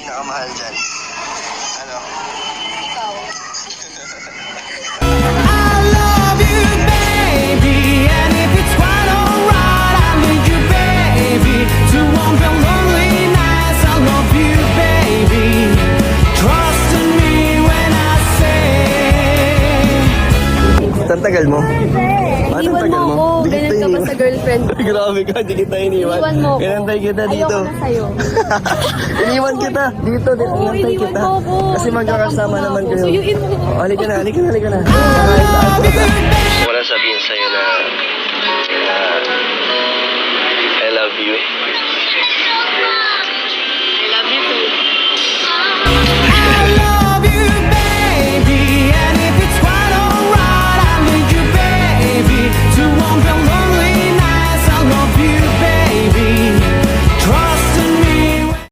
pinakamahal dyan? Ano? Ikaw. Ang tagal mo? Iwan mo ako. Ganun ka pa sa girlfriend. Grabe ka, di kita iniwan. Iwan mo ako. Inantay kita dito. Ayoko na sa'yo. Iniwan kita dito, Oo, inantay iniwan kita. mo ako. Kasi magkakasama naman kayo. Suyuin mo. Oh, halika na. Gusto ko lang sabihin sa'yo na